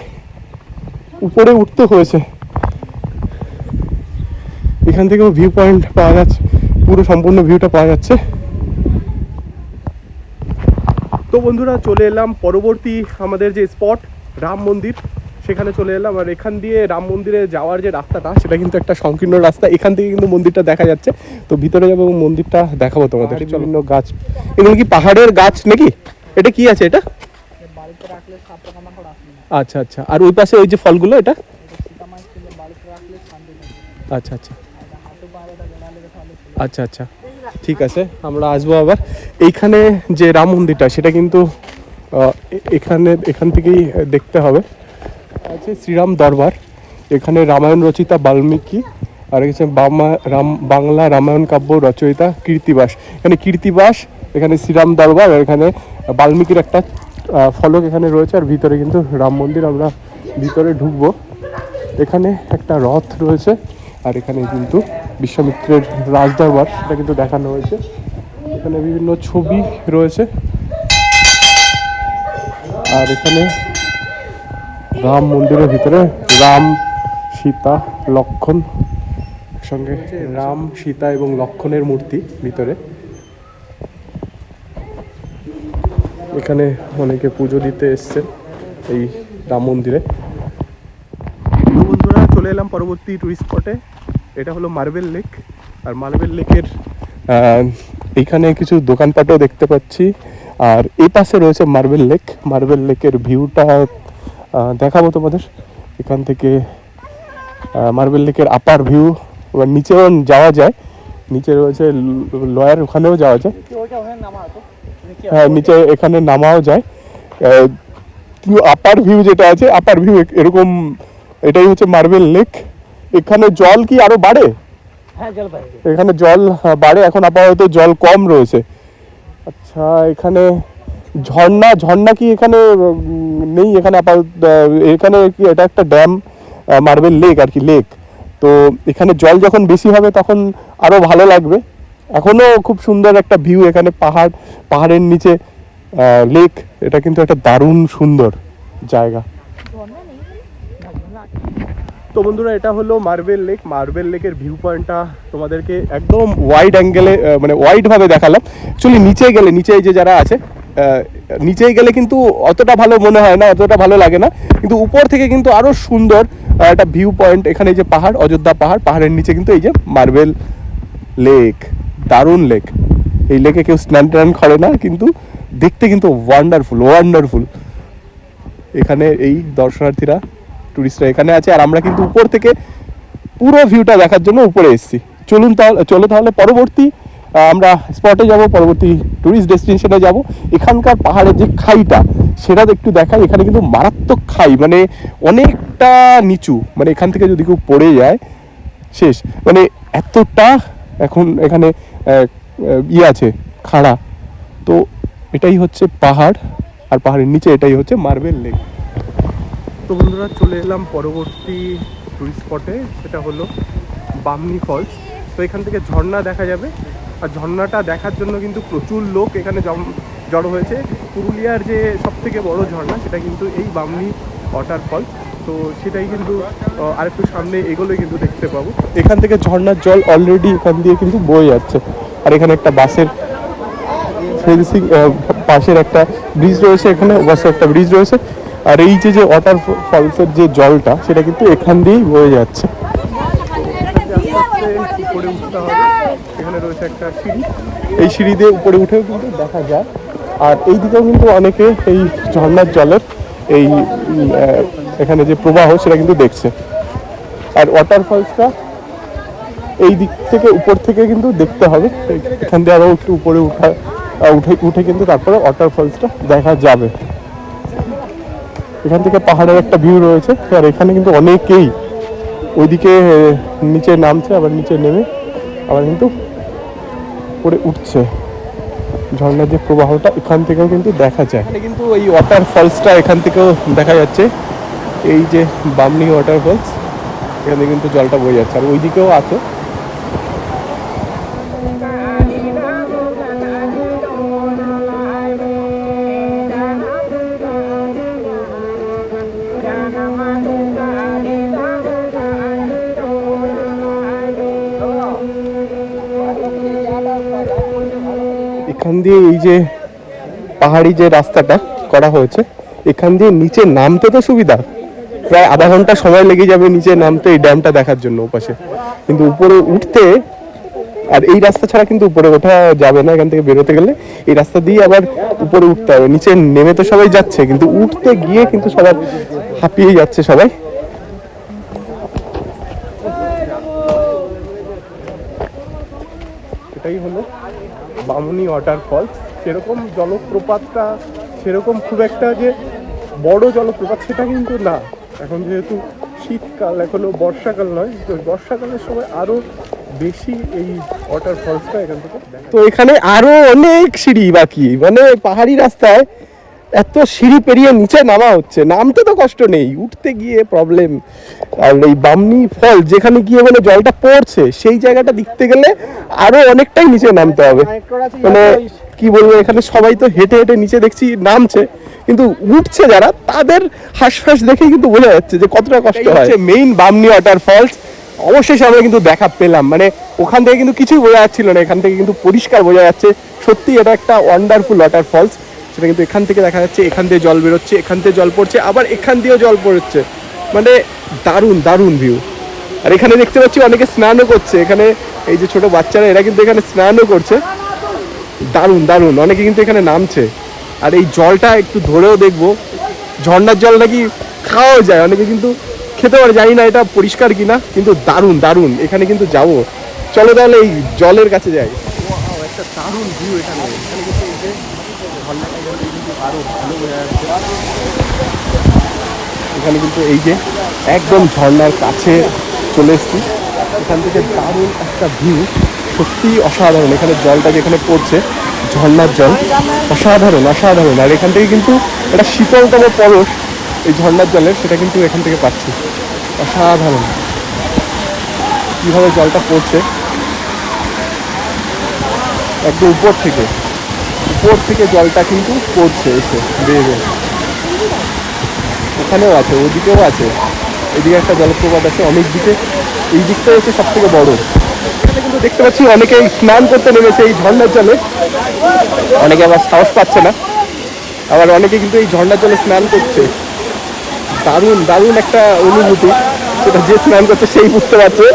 উপরে উঠতে হয়েছে। এখান থেকেও ভিউ পয়েন্ট পাওয়া যাচ্ছে, পুরো সম্পূর্ণ ভিউটা পাওয়া যাচ্ছে। তো বন্ধুরা, চলে এলাম পরবর্তী আমাদের যে স্পট রাম মন্দির, সেখানে চলে এলাম। আর এখান দিয়ে রাম মন্দিরে যাওয়ার যে রাস্তাটা, সেটা কিন্তু একটা সংকীর্ণ রাস্তা। এখান থেকে কিন্তু মন্দিরটা দেখা যাচ্ছে। তো ভিতরে যাবো এবং মন্দিরটা দেখাবো তোমাদের। বিভিন্ন গাছ, এগুলো কি পাহাড়ের গাছ নাকি? এটা কি আছে? এটা আচ্ছা আচ্ছা। আর ওই পাশে ওই যে ফলগুলো, এটা আচ্ছা আচ্ছা আচ্ছা আচ্ছা। ঠিক আছে, আমরা আসবো আবার। এইখানে যে রাম মন্দিরটা সেটা কিন্তু এখান থেকেই দেখতে হবে। আছে শ্রীরাম দরবার, এখানে রামায়ণ রচয়িতা বাল্মীকি আর হচ্ছে বাংলা রামায়ণ কাব্য রচয়িতা কীর্তিবাস। এখানে কীর্তিবাস, এখানে শ্রীরাম দরবার, আর এখানে বাল্মীকির একটা ফলক এখানে রয়েছে। আর ভিতরে কিন্তু রাম মন্দির, আমরা ভিতরে ঢুকবো। এখানে একটা রথ রয়েছে, আর এখানে কিন্তু বিশ্বামিত্রের রাজদরবার সেটা কিন্তু দেখানো হয়েছে। এখানে বিভিন্ন ছবি রয়েছে, আর এখানে রাম মন্দিরের ভিতরে রাম, সীতা, লক্ষণ সঙ্গে, রাম, সীতা এবং লক্ষণের মূর্তি ভিতরে। এখানে অনেকে পুজো দিতে এসছে এই রাম মন্দিরে। তো বন্ধুরা, চলে এলাম পরবর্তী টুরিস্ট স্পটে। এটা হলো মার্বেল লেক। আর মার্বেল লেকের এইখানে কিছু দোকানপাটও দেখতে পাচ্ছি। আর এই পাশে রয়েছে মার্বেল লেক। মার্বেল লেকের ভিউটা দেখাবো তোমাদের। এখান থেকে মার্বেল লেকের আপার ভিউ, এবার নিচেও যাওয়া যায়, নিচে রয়েছে লয়ার, ওখানেও যাওয়া যায়। হ্যাঁ, নিচে এখানে নামাও যায়। কিন্তু আপার ভিউ যেটা আছে, আপার ভিউ এরকম, এটাই হচ্ছে মার্বেল লেক। এখানে জল কি আরো বাড়ে? হ্যাঁ, জল বাড়ে। এখানে জল বাড়ে, এখন আপাতত জল কম রয়েছে। আচ্ছা, এখানে ঝর্ণা কি এখানে নেই? এখানে আপাতত এখানে কি এটা একটা ড্যাম, মার্বেল লেক আর কি, লেক। তো এখানে জল যখন বেশি হবে তখন আরো ভালো লাগবে। এখনো খুব সুন্দর একটা ভিউ, এখানে পাহাড়ের নিচে লেক। এটা কিন্তু একটা দারুণ সুন্দর জায়গা। তো বন্ধুরা, এটা হলো মার্বেল লেক। মার্বেল লেকের ভিউ পয়েন্টটা তোমাদেরকে একদম ওয়াইড অ্যাঙ্গেলে, মানে ওয়াইডভাবে দেখালাম। অ্যাকচুয়ালি নিচে গেলে, নিচে যে যারা আছে, নিচে গেলে কিন্তু অতটা ভালো মনে হয় না, অতটা ভালো লাগে না। কিন্তু উপর থেকে কিন্তু আরও সুন্দর একটা ভিউ পয়েন্ট। এখানে এই যে পাহাড়, অযোধ্যা পাহাড়, পাহাড়ের নিচে কিন্তু এই যে মার্বেল লেক, দারুণ লেক। এই লেকে কেউ স্নান টান করে না, কিন্তু দেখতে কিন্তু ওয়ান্ডারফুল। এখানে এই দর্শনার্থীরা, টুরিস্টরা এখানে আছে। আর আমরা কিন্তু উপর থেকে পুরো ভিউটা দেখার জন্য উপরে এসেছি। চলো তাহলে পরবর্তী আমরা স্পটে যাব, পরবর্তী টুরিস্ট ডেস্টিনেশনে যাব। এখানকার পাহাড়ের যে খাইটা সেটা একটু দেখাই। এখানে কিন্তু মারাত্মক খাই, মানে অনেকটা নিচু, মানে এখান থেকে যদি কেউ পড়ে যায় শেষ, মানে এতটা এখন এখানে আছে খাড়া। তো এটাই হচ্ছে পাহাড়, আর পাহাড়ের নিচে এটাই হচ্ছে মার্বেল লেক। তো বন্ধুরা, চলে এলাম পরবর্তী টুরিস্ট স্পটে, সেটা হলো বামনি ফলস। তো এখান থেকে ঝর্ণা দেখা যাবে, আর ঝর্ণাটা দেখার জন্য কিন্তু প্রচুর লোক এখানে জড়ো হয়েছে। পুরুলিয়ার যে সবথেকে বড় ঝর্ণা সেটা কিন্তু এই বামনি ওয়াটারফল। তো সেটাই কিন্তু আরেকটু সামনে এগুলোই কিন্তু দেখতে পাবো। এখান থেকে ঝর্ণার জল অলরেডি এখান দিয়ে কিন্তু বয়ে যাচ্ছে। আর এখানে একটা বাসের ফেন্সিং, পাশের একটা ব্রিজ রয়েছে, এখানে বাসে একটা ব্রিজ রয়েছে। আর এই যে ওয়াটার ফলসের যে জলটা সেটা কিন্তু এখান দিয়েই বয়ে যাচ্ছে। উপরে উঠতে হবে, এখানে রয়েছে একটা সিঁড়ি, এই সিঁড়ি দিয়ে উপরে উঠেও কিন্তু দেখা যায়। আর এই দিকেও কিন্তু অনেকে এই ঝর্ণার জলের এই এখানে যে প্রবাহ সেটা কিন্তু দেখছে। আর ওয়াটারফলসটা এই দিক থেকে, উপর থেকে কিন্তু দেখতে হবে। এখান দিয়ে আরও একটু উপরে উঠে কিন্তু তারপরে ওয়াটারফলসটা দেখা যাবে। এখান থেকে পাহাড়ের একটা ভিউ রয়েছে। আর এখানে কিন্তু অনেকেই ওইদিকে নিচে নামছে, আবার নিচে নেমে আবার কিন্তু উপরে উঠছে। ঝর্ণার যে প্রবাহটা এখান থেকেও কিন্তু দেখা যায়। এখানে কিন্তু এই ওয়াটারফলসটা এখান থেকেও দেখা যাচ্ছে। এই যে বামনি ওয়াটারফলস, এখানে কিন্তু জলটা বয়ে যাচ্ছে। আর ওইদিকেও আছে। এখান দিয়ে এই যে পাহাড়ি যে রাস্তাটা করা হয়েছে, এখান দিয়ে নিচে নামতে তো সুবিধা, প্রায় আধা ঘন্টা সময় লেগে যাবে নিচে নামতে এই ড্যামটা দেখার জন্য ওপাশে। কিন্তু উপরে উঠতে, আর এই রাস্তা ছাড়া কিন্তু উপরে ওঠা যাবে না। এখান থেকে বেরোতে গেলে এই রাস্তা দিয়ে আবার উপরে উঠতে হবে। নিচে নেমে তো সবাই যাচ্ছে, কিন্তু উঠতে গিয়ে কিন্তু সবার হাঁপিয়ে যাচ্ছে সবাই। এটাই হলো বামুনি ওয়াটারফলস। সেরকম জলপ্রপাতটা সেরকম খুব একটা যে বড় জলপ্রপাত সেটা কিন্তু না। এখন যেহেতু শীতকাল, এখনো বর্ষাকাল নয়, তো বর্ষাকালের সময় আরো বেশি এই ওয়াটারফলসটা এখান থেকে দেখা যায়। তো এখানে আরো অনেক সিঁড়ি বাকি, মানে পাহাড়ি রাস্তায় এত সিঁড়ি পেরিয়ে নিচে নামা হচ্ছে। নামতে তো কষ্ট নেই, উঠতে গিয়ে প্রবলেম। আর এই বামনি ফল যেখানে গিয়ে মানে জলটা পড়ছে সেই জায়গাটা দেখতে গেলে আরো অনেকটাই নিচে নামতে হবে। মানে কি বলবো, এখানে সবাই তো হেঁটে হেঁটে নিচে দেখছি নামছে, কিন্তু উঠছে যারা তাদের হাঁসফাঁস দেখেই কিন্তু বোঝা যাচ্ছে যে কতটা কষ্ট হয়। মেইন বামনি ওয়াটারফলস অবশেষে আমরা কিন্তু দেখা পেলাম। মানে ওখান থেকে কিন্তু কিছুই বোঝা যাচ্ছিল না, এখান থেকে কিন্তু পরিষ্কার বোঝা যাচ্ছে সত্যি এটা একটা ওয়ান্ডারফুল ওয়াটারফলস। সেটা কিন্তু এখান থেকে দেখা যাচ্ছে, এখান দিয়ে জল বেরোচ্ছে, এখান থেকে জল পড়ছে, আবার এখান দিয়েও জল পড়ছে। মানে দারুণ দারুণ ভিউ। আর এখানে দেখতে পাচ্ছি অনেকে স্নানও করছে। এখানে এই যে ছোট বাচ্চারা এরা কিন্তু এখানে স্নানও করছে। দারুণ দারুণ, অনেকে কিন্তু এখানে নামছে। আর এই জলটা একটু ধরেও দেখবো, ঝর্ণার জল নাকি খাওয়াও যায়, অনেকে কিন্তু খেতে পারে, জানি না এটা পরিষ্কার কিনা, কিন্তু দারুণ দারুণ। এখানে কিন্তু যাবো, চলো তাহলে এই জলের কাছে যাই। একটা দারুণ ভিউ এখানে। এখানে কিন্তু এই যে ঝর্ণাটা কিন্তু আরো ভালো বোঝা যাচ্ছে। এখানে কিন্তু এই যে একদম ঝর্ণার কাছে চলে এসেছি, এখান থেকে দারুণ একটা ভিউ, সত্যি অসাধারণ। এখানে জলটা যেখানে পড়ছে, ঝর্ণার জল অসাধারণ অসাধারণ। আর এখান থেকে কিন্তু একটা শীতলতম পরশ এই ঝর্ণার জলের, সেটা কিন্তু এখান থেকে পাচ্ছি। অসাধারণ কীভাবে জলটা পড়ছে একদম উপর থেকে জলটা কিন্তু পড়ছে এসে বেয়ে। ওখানেও আছে, ওদিকেও আছে, এদিকে একটা জলপ্রপাত আছে অনেক দিকে, এই দিকটা হচ্ছে সব থেকে বড়। এখানে কিন্তু দেখতে পাচ্ছি অনেকে স্নান করতে নেমেছে এই ঝর্ণার জলে, অনেকে আবার সাহস পাচ্ছে না, আবার অনেকে কিন্তু এই ঝর্ণার জলে স্নান করছে। দারুণ দারুণ একটা অনুভূতি, সেটা যে স্নান করছে সেই বুঝতে পারছে,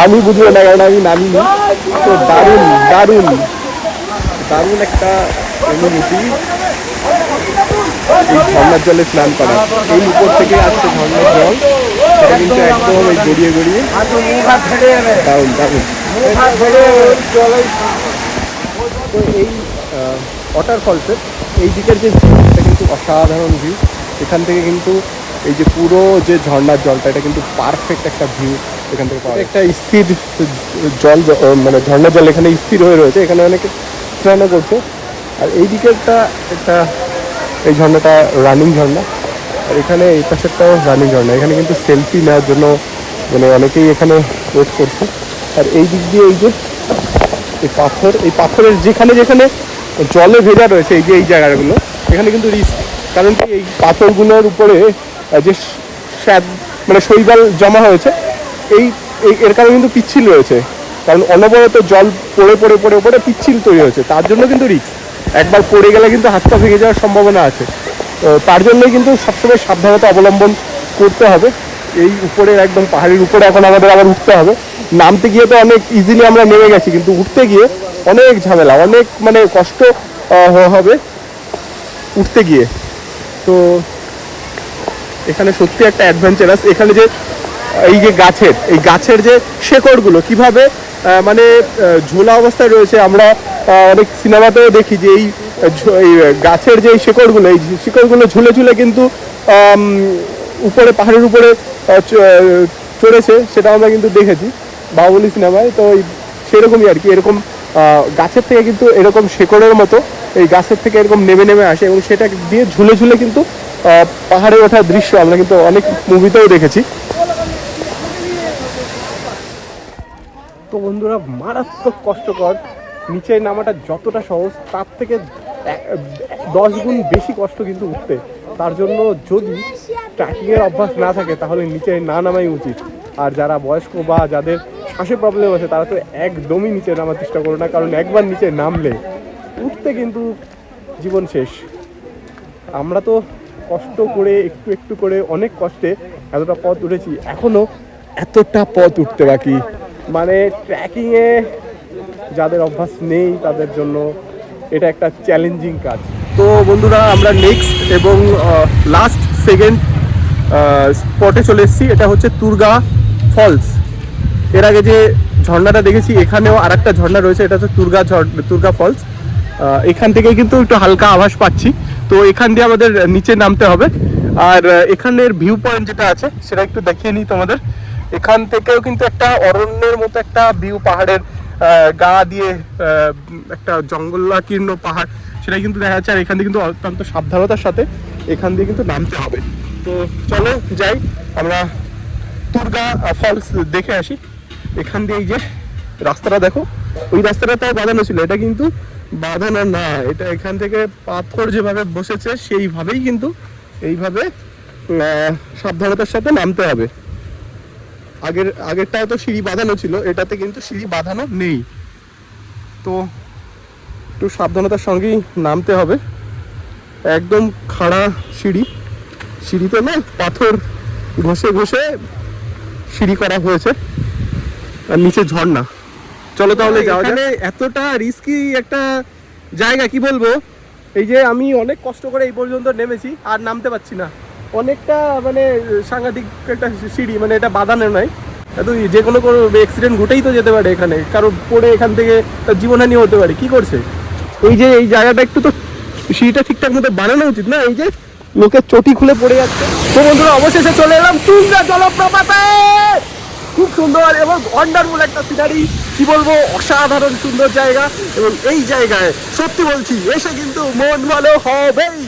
আমি বুঝবো না কারণ আমি নামিনি। তো দারুণ দারুণ দারুণ একটা অনুভূতি এই ঝর্ণার জলে স্নান করা। এই উপর থেকে আসছে ঝর্ণার জল, সেটা কিন্তু একদম এই গড়িয়ে গড়িয়ে দারুণ দারুণ। তো এই ওয়াটারফলসের এই দিকের যে ভিউ, এটা কিন্তু অসাধারণ ভিউ। এখান থেকে কিন্তু এই যে পুরো যে ঝর্ণার জলটা, এটা কিন্তু পারফেক্ট একটা ভিউ এখান থেকে পাওয়া যায়। একটা স্থির জল, মানে ঝর্ণার জল এখানে স্থির হয়ে রয়েছে, এখানে অনেকে স্নানও করছে। আর এই দিকেরটা একটা, এই ঝর্ণাটা রানিং ঝর্ণা, আর এখানে এই পাশেরটাও রানিং ঝর্ণা। এখানে কিন্তু সেলফি নেওয়ার জন্য মানে অনেকেই এখানে ওয়েট করছে। আর এই দিক দিয়ে এই যে এই পাথরের যেখানে যেখানে জলে ভেজা রয়েছে, এই যে এই জায়গাগুলো, এখানে কিন্তু রিস্ক। কারণ কি এই পাথরগুলোর উপরে যে মানে শৈবাল জমা হয়েছে, এর কারণে কিন্তু পিচ্ছিল রয়েছে। কারণ অনবরত জল পড়ে পড়ে পড়ে পড়ে পিচ্ছিল তৈরি হয়েছে, তার জন্য কিন্তু রিস্ক। একবার পড়ে গেলে কিন্তু হাত পা ভেঙে যাওয়ার সম্ভাবনা আছে। তার জন্যই কিন্তু সবসময় সাবধানতা অবলম্বন করতে হবে। এই উপরে একদম পাহাড়ের উপরে এখন আমাদের আবার উঠতে হবে। নামতে গিয়ে তো অনেক ইজিলি আমরা নেমে গেছি, কিন্তু উঠতে গিয়ে অনেক ঝামেলা, অনেক মানে কষ্ট হবে উঠতে গিয়ে। তো এখানে সত্যি একটা অ্যাডভেঞ্চারাস। এখানে যে এই গাছের যে শেকড়গুলো কিভাবে মানে ঝোলা অবস্থায় রয়েছে, আমরা অনেক সিনেমাতেও দেখি যে এই গাছের যে শিকড়গুলো, এই শিকড়গুলো ঝুলে ঝুলে কিন্তু উপরে পাহাড়ের উপরে চড়েছে, সেটা আমরা কিন্তু দেখেছি বাহুবলী সিনেমায়। তো সেরকমই আর কি, এরকম গাছের থেকে কিন্তু এরকম শেকড়ের মতো এই গাছের থেকে এরকম নেমে নেমে আসে, এবং সেটা দিয়ে ঝুলে ঝুলে কিন্তু পাহাড়ে ওঠার দৃশ্য আমরা কিন্তু অনেক মুভিতেও দেখেছি। তো বন্ধুরা, মারাত্মক কষ্টকর। নিচে নামাটা যতটা সহজ, তার থেকে 10 গুণ বেশি কষ্ট কিন্তু উঠতে। তার জন্য যদি ট্রেকিংয়ের অভ্যাস না থাকে তাহলে নিচে না নামাই উচিত। আর যারা বয়স্ক বা যাদের শ্বাসের প্রবলেম আছে তারা তো একদমই নিচে নামার চেষ্টা করো না, কারণ একবার নিচে নামলে উঠতে কিন্তু জীবন শেষ। আমরা তো কষ্ট করে একটু একটু করে অনেক কষ্টে এতটা পথ উঠেছি, এখনও এতটা পথ উঠতে বাকি। মানে ট্রেকিংয়ে যাদের অভ্যাস নেই তাদের জন্য এটা একটা চ্যালেঞ্জিং কাজ। তো বন্ধুরা, আমরা নেক্সট এবং লাস্ট সেকেন্ড স্পটে চলে এসেছি। এটা হচ্ছে তুরগা ফলস। এর আগে যে ঝর্ণাটা দেখেছি, এখানেও আর একটা ঝর্ণা রয়েছে, এটা হচ্ছে তুর্গা ফলস। এখান থেকে কিন্তু একটু হালকা আভাস পাচ্ছি, তো এখান দিয়ে আমাদের নিচে নামতে হবে। আর এখানের ভিউ পয়েন্ট যেটা আছে সেটা একটু দেখিয়ে নিই তোমাদের। এখান থেকেও কিন্তু একটা অরণ্যের মতো একটা ভিউ, পাহাড়ের গা দিয়ে একটা জঙ্গলাকীর্ণ পাহাড়, সেটা কিন্তু দেখা যাচ্ছে। আর এখান দিয়ে কিন্তু অত্যন্ত সাবধানতার সাথে এখান দিয়ে কিন্তু নামতে হবে। তো চলো যাই, আমরা তুর্গা ফলস দেখে আসি। এখান দিয়ে এই যে রাস্তাটা দেখো, ওই রাস্তাটা তাও বাঁধানো ছিল, এটা কিন্তু বাঁধানো না, এটা এখান থেকে পাথর যেভাবে বসেছে সেইভাবেই কিন্তু এইভাবে সাবধানতার সাথে নামতে হবে। আগেরটাও তো সিঁড়ি বাঁধানো ছিল, এটাতে কিন্তু সিঁড়ি বাঁধানো নেই, তো একটু সাবধানতার সঙ্গেই নামতে হবে। একদম খাড়া সিঁড়িতে না পাথর ঘষে ঘষে সিঁড়ি করা হয়েছে, আর নিচে ঝর্ণা। চলো তাহলে যাওয়া যাক। এতটা রিস্কি একটা জায়গা, কি বলবো, এই যে আমি অনেক কষ্ট করে এই পর্যন্ত নেমেছি আর নামতে পারছি না। অনেকটা মানে সাংঘাতিক একটা সিঁড়ি, মানে এটা বাঁধানো নয়, তো যে কোনো অ্যাক্সিডেন্ট ঘটেই তো যেতে পারে এখানে, কারো পড়ে এখান থেকে তার জীবনহানি হতে পারে। কি করছে এই যে এই জায়গাটা, একটু তো সিঁড়িটা ঠিকঠাক মতো বানানো উচিত না, এই যে লোকের চটি খুলে পড়ে যাচ্ছে। তো বন্ধুরা অবশেষে চলে এলাম তুঙ্গা জলপ্রপাতে। খুব সুন্দর এবং ওয়ান্ডারফুল একটা সিনারি, কি বলবো, অসাধারণ সুন্দর জায়গা। এবং এই জায়গায় সত্যি বলছি এসে কিন্তু মন ভালো হবেই।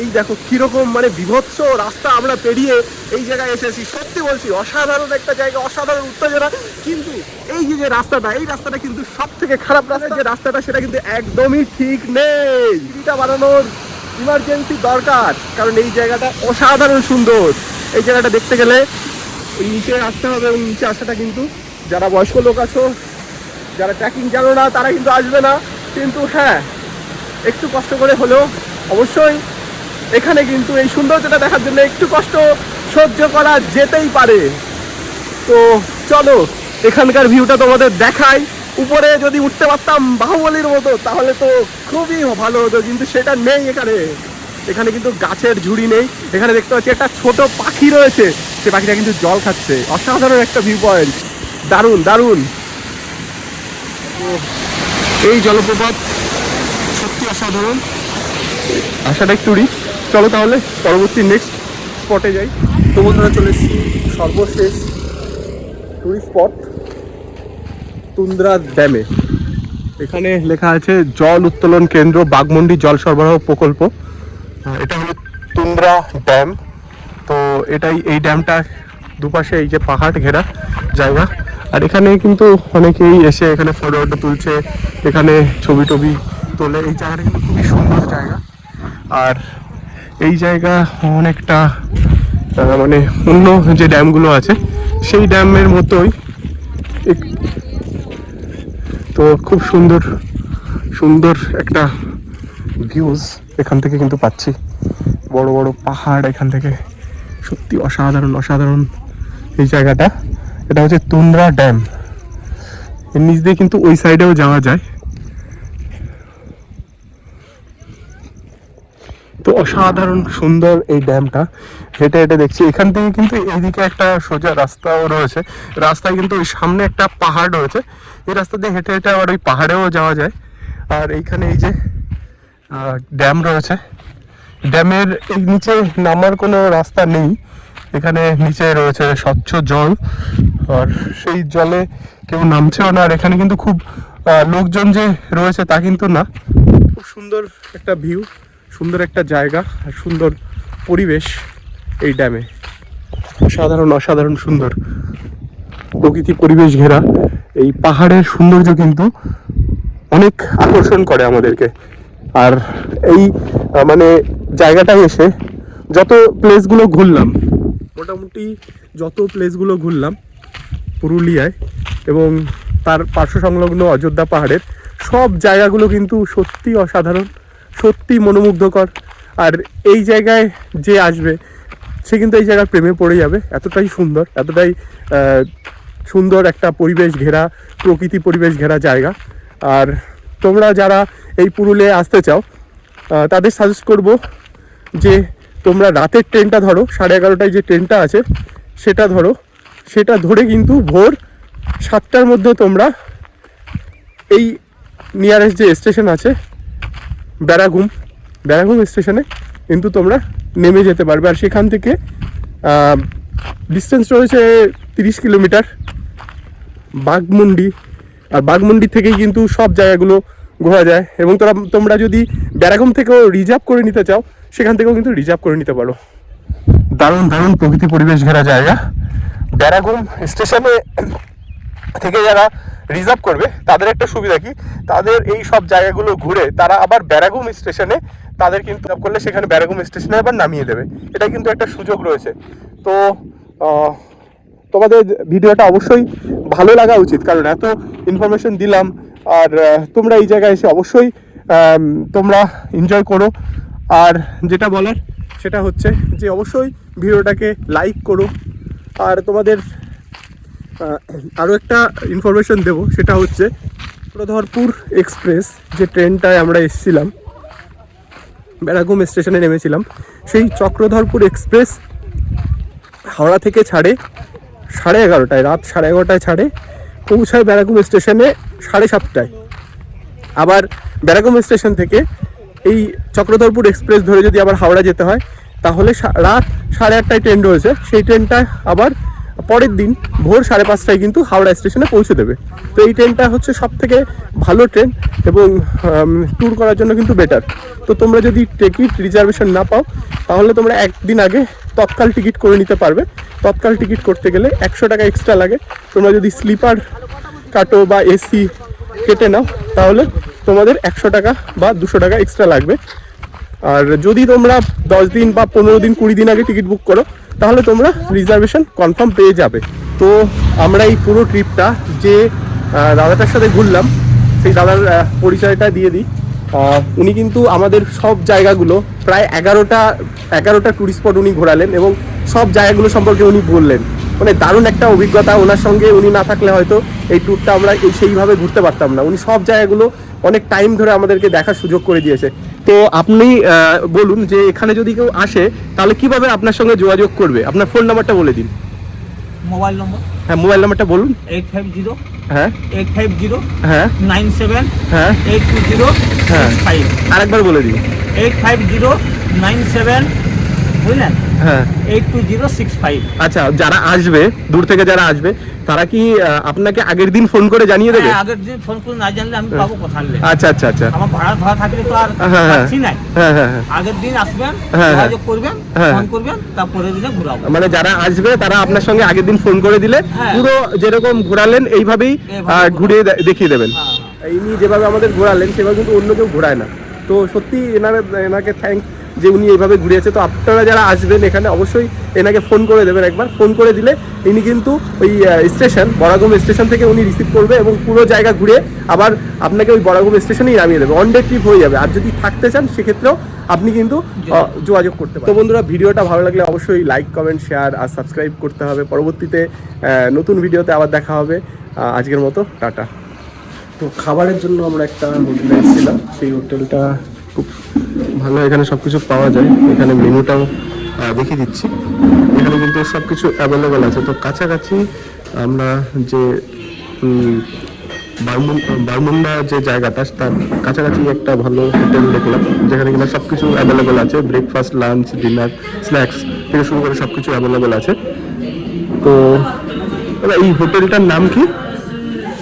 এই দেখো কিরকম মানে বিভৎস রাস্তা আমরা পেরিয়ে এই জায়গায় এসেছি, সত্যি বলছি অসাধারণ একটা জায়গা, অসাধারণ উত্তেজনা। কিন্তু এই যে রাস্তাটা, এই রাস্তাটা কিন্তু সব থেকে খারাপ রাস্তা, যে রাস্তাটা সেটা কিন্তু একদমই ঠিক নেই। সিঁড়িটা বানানোর ইমার্জেন্সি দরকার, কারণ এই জায়গাটা অসাধারণ সুন্দর। এই জায়গাটা দেখতে গেলে ওই নিচে আসতে হবে, এবং নিচে আসাটা কিন্তু যারা বয়স্ক লোক আছো, যারা ট্রেকিং জানো না, তারা কিন্তু আসবে না। কিন্তু হ্যাঁ, একটু কষ্ট করে হলেও অবশ্যই এখানে কিন্তু এই সৌন্দর্যটা দেখার জন্য একটু কষ্ট সহ্য করা যেতেই পারে। তো চলো এখানকার ভিউটা তোমাদের দেখাই। উপরে যদি উঠতে পারতাম বাহুবলীর মতো তাহলে তো খুবই ভালো হতো, কিন্তু সেটা নেই এখানে। এখানে কিন্তু গাছের ঝুড়ি নেই। এখানে দেখতে পাচ্ছি একটা ছোট পাখি রয়েছে, সে পাখিটা কিন্তু জল খাচ্ছে। অসাধারণ একটা ভিউ পয়েন্ট, দারুণ দারুণ। এই জলপ্রপাত সত্যি অসাধারণ, আসাটা একটু রিস্ক। চলো তাহলে পরবর্তী নেক্সট স্পটে যাই। তো বন্ধুরা চলে এসেছি সর্বশেষ টুরিস্ট স্পট তুন্দ্রা ড্যামে। এখানে লেখা আছে জল উত্তোলন কেন্দ্র বাগমুন্ডি জল সরবরাহ প্রকল্প। এটা হলো তুন্দ্রা ড্যাম। তো এই ড্যামটা দুপাশে এই যে পাহাড় ঘেরা জায়গা, আর এখানে কিন্তু অনেকেই এসে এখানে ফটো তুলছে, এখানে ছবি টবি তোলে। এই জায়গাটা কিন্তু খুবই সুন্দর জায়গা, আর এই জায়গা অনেকটা মানে অন্য যে ড্যামগুলো আছে সেই ড্যামের মতোই। তো খুব সুন্দর সুন্দর একটা ভিউজ এখান থেকে কিন্তু পাচ্ছি, বড় বড় পাহাড় এখান থেকে, সত্যি অসাধারণ অসাধারণ এই জায়গাটা। এটা হচ্ছে তুন্দ্রা ড্যাম, এর নিচ দিয়ে কিন্তু ওই সাইডেও যাওয়া যায়। তো অসাধারণ সুন্দর এই ড্যামটা, হেঁটে হেঁটে দেখছি। এখান থেকে কিন্তু এইদিকে একটা সোজা রাস্তাও রয়েছে, রাস্তায় কিন্তু ওই সামনে একটা পাহাড় রয়েছে, এই রাস্তা দিয়ে হেঁটে হেঁটে আবার ওই পাহাড়েও যাওয়া যায়। আর এইখানে এই যে ড্যাম রয়েছে, ড্যামের এই নিচে নামার কোনো রাস্তা নেই, এখানে নিচে রয়েছে স্বচ্ছ জল, আর সেই জলে কেউ নামছেও না। আর এখানে কিন্তু খুব লোকজন যে রয়েছে তা কিন্তু না। খুব সুন্দর একটা ভিউ, সুন্দর একটা জায়গা, আর সুন্দর পরিবেশ এই ড্যামে। অসাধারণ অসাধারণ সুন্দর প্রকৃতি পরিবেশ ঘেরা এই পাহাড়ের সৌন্দর্য কিন্তু অনেক আকর্ষণ করে আমাদেরকে। আর এই মানে জায়গাটায় এসে যত প্লেসগুলো ঘুরলাম, মোটামুটি যত প্লেসগুলো ঘুরলাম পুরুলিয়ায় এবং তার পার্শ্ব সংলগ্ন অযোধ্যা পাহাড়ের সব জায়গাগুলো কিন্তু সত্যি অসাধারণ, সত্যি মনোমুগ্ধকর। আর এই জায়গায় যে আসবে সে কিন্তু এই জায়গার প্রেমে পড়ে যাবে, এতটাই সুন্দর, এতটাই সুন্দর একটা পরিবেশ ঘেরা, প্রকৃতি পরিবেশ ঘেরা জায়গা। আর তোমরা যারা এই পুরুলিয়ায় আসতে চাও তাদের সাজেস্ট করব যে তোমরা রাতের ট্রেনটা ধরো, 11:30টায় যে ট্রেনটা আছে সেটা ধরো, সেটা ধরে কিন্তু ভোর 7টার মধ্যে তোমরা এই নিয়ারেস্ট যে স্টেশন আছে ব্যারাগুম স্টেশনে কিন্তু তোমরা নেমে যেতে পারবে। আর সেখান থেকে ডিস্টেন্স রয়েছে 30 কিলোমিটার বাঘমুন্ডি। আর বাঘমুন্ডি থেকেই কিন্তু সব জায়গাগুলো ঘোরা যায়, এবং তোমরা যদি ব্যারাগুম থেকেও রিজার্ভ করে নিতে চাও সেখান থেকেও কিন্তু রিজার্ভ করে নিতে পারো। দারুণ দারুণ প্রকৃতি পরিবেশ ঘেরা জায়গা। ব্যারাগুম স্টেশনে থেকে যারা রিজার্ভ করবে তাদের একটা সুবিধা কি, তাদের এই সব জায়গাগুলো ঘুরে তারা আবার ব্যারাগুম স্টেশনে তাদের কিন্তু রিজার্ভ করলে সেখানে ব্যারাগুম স্টেশনে আবার নামিয়ে দেবে। এটা কিন্তু একটা সুযোগ রয়েছে। তো তোমাদের ভিডিওটা অবশ্যই ভালো লাগা উচিত, কারণ এত ইনফরমেশন দিলাম। আর তোমরা এই জায়গায় এসে অবশ্যই তোমরা এনজয় করো। আর যেটা বলার সেটা হচ্ছে যে অবশ্যই ভিডিওটাকে লাইক করো। আর তোমাদের আরও একটা ইনফরমেশন দেবো, সেটা হচ্ছে চক্রধরপুর এক্সপ্রেস যে ট্রেনটায় আমরা এসেছিলাম, ব্যারাগুম স্টেশনে নেমেছিলাম, সেই চক্রধরপুর এক্সপ্রেস হাওড়া থেকে ছাড়ে 11:30, রাত 11:30 ছাড়ে, পৌঁছায় ব্যারাগুম স্টেশনে 7:30টায়। আবার ব্যারাগুম স্টেশন থেকে এই চক্রধরপুর এক্সপ্রেস ধরে যদি আবার হাওড়া যেতে হয় তাহলে রাত 8:30টায় ট্রেন রয়েছে, সেই ট্রেনটা আবার পরের দিন ভোর 5:30টায় কিন্তু হাওড়া স্টেশনে পৌঁছে দেবে। তো এই ট্রেনটা হচ্ছে সব থেকে ভালো ট্রেন এবং ট্যুর করার জন্য কিন্তু বেটার। তো তোমরা যদি টিকিট রিজার্ভেশন না পাও তাহলে তোমরা একদিন আগে তৎকাল টিকিট করে নিতে পারবে। তৎকাল টিকিট করতে গেলে 100 টাকা এক্সট্রা লাগে। তোমরা যদি স্লিপার কাটো বা এসি কেটে নাও তাহলে তোমাদের 100 টাকা বা 200 টাকা এক্সট্রা লাগবে। আর যদি তোমরা 10 দিন বা 15 দিন 20 দিন আগে টিকিট বুক করো তাহলে তোমরা রিজার্ভেশন কনফার্ম পেয়ে যাবে। তো আমরা এই পুরো ট্রিপটা যে দাদাটার সাথে ঘুরলাম সেই দাদার পরিচয়টা দিয়ে দিই। উনি কিন্তু আমাদের সব জায়গাগুলো প্রায় 11টা ট্যুরিস্ট স্পট উনি ঘোরালেন এবং সব জায়গাগুলো সম্পর্কে উনি বললেন। মানে দারুণ একটা অভিজ্ঞতা। ওনার সঙ্গে উনি না থাকলে হয়তো এই ট্যুরটা আমরা সেইভাবে ঘুরতে পারতাম না। উনি সব জায়গাগুলো অনেক টাইম ধরে আমাদেরকে দেখার সুযোগ করে দিয়েছে। তো আপনি বলুন যে এখানে যদি কেউ আসে তাহলে কিভাবে আপনার সঙ্গে যোগাযোগ করবে? আপনার ফোন নাম্বারটা বলে দিন। মোবাইল নম্বর? হ্যাঁ, মোবাইল নাম্বারটা বলুন। 850 হ্যাঁ 850 হ্যাঁ 97 হ্যাঁ 820 হ্যাঁ 65 আরেকবার বলে দিন। 850 97 বুঝলেন, হ্যাঁ 82065। আচ্ছা, যারা আসবে দূর থেকে যারা আসবে তারা কি আপনাকে আগের দিন ফোন করে জানিয়ে দেবে? হ্যাঁ, আগের দিন ফোন করে না জানলে আমি পাবো কথা বলে। আচ্ছা আচ্ছা আচ্ছা আমার ভাড়া ধরা থাকলে তো আর হ্যাঁ, হ্যাঁ। পাচ্ছি নাই। হ্যাঁ হ্যাঁ হ্যাঁ আগের দিন আসবেন, হ্যাঁ, হ্যাঁ। যোগাযোগ করবেন, হ্যাঁ, ফোন হ্যাঁ। করবেন, তারপরে দিনে ঘুরাবো। মানে যারা আসবে তারা আপনার সঙ্গে আগের দিন ফোন করে দিলে হ্যাঁ। পুরো যেরকম ঘোরালেন এইভাবেই এইভাবে ঘুরিয়ে দেখিয়ে দেবেন। হ্যাঁ। ইনি যেভাবে আমাদের ঘোরালেন সেভাবে কিন্তু অন্য কেউ ঘোরায় না। তো সত্যি এনাকে থ্যাঙ্ক যে উনি এইভাবে ঘুরিয়েছে। তো আপনারা যারা আসবেন এখানে অবশ্যই এনাকে ফোন করে দেবেন। একবার ফোন করে দিলে ইনি কিন্তু ওই স্টেশন বরাগুম স্টেশন থেকে উনি রিসিভ করবে এবং পুরো জায়গা ঘুরে আবার আপনাকে ওই বরাগুম স্টেশনেই নামিয়ে দেবে। ওয়ান ডে ট্রিপ হয়ে যাবে। আর যদি থাকতে চান সেক্ষেত্রেও আপনি কিন্তু যোগাযোগ করতে পারেন। তো বন্ধুরা, ভিডিওটা ভালো লাগলে অবশ্যই লাইক, কমেন্ট, শেয়ার আর সাবস্ক্রাইব করতে হবে। পরবর্তীতে নতুন ভিডিওতে আবার দেখা হবে। আজকের মতো টাটা। তো খাবারের জন্য আমরা একটা হোটেলে এসেছিলাম। সেই হোটেলটা খুব ভালো, এখানে সব কিছু পাওয়া যায়। এখানে মেনুটাও দেখিয়ে দিচ্ছি। এখানে কিন্তু সব কিছু অ্যাভেলেবেল আছে। তো কাছাকাছি আমরা যে বারমুন্ডা যে জায়গাটা তার কাছাকাছি একটা ভালো হোটেল দেখলাম যেখানে কিনা সব কিছু অ্যাভেলেবেল আছে। ব্রেকফাস্ট, লাঞ্চ, ডিনার, স্ন্যাক্স থেকে শুরু করে সব কিছু অ্যাভেলেবেল আছে। তো এই হোটেলটার নাম কি?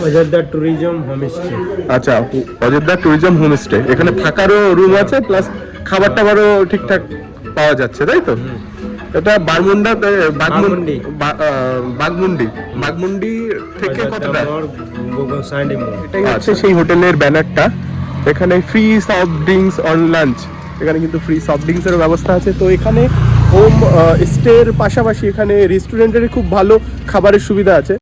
Ayodhya tourism homestay. আচ্ছা, অযোধ্যা ট্যুরিজম হোমস্টে। এখানে থাকারও রুম আছে, প্লাস খাবার টাবারও ঠিকঠাক পাওয়া যাচ্ছে, তাই তো? এটা বারমুন্ডা বাগমুন্ডি থেকে কতটা? এটাই হচ্ছে সেই হোটেলের ব্যানারটা। এখানে free soft drinks on lunch. এখানে কিন্তু ফ্রি সফট ড্রিঙ্কসের ব্যবস্থা আছে। তো এখানে হোম স্টের পাশাপাশি এখানে রেস্টুরেন্টের খুব ভালো খাবারের সুবিধা আছে।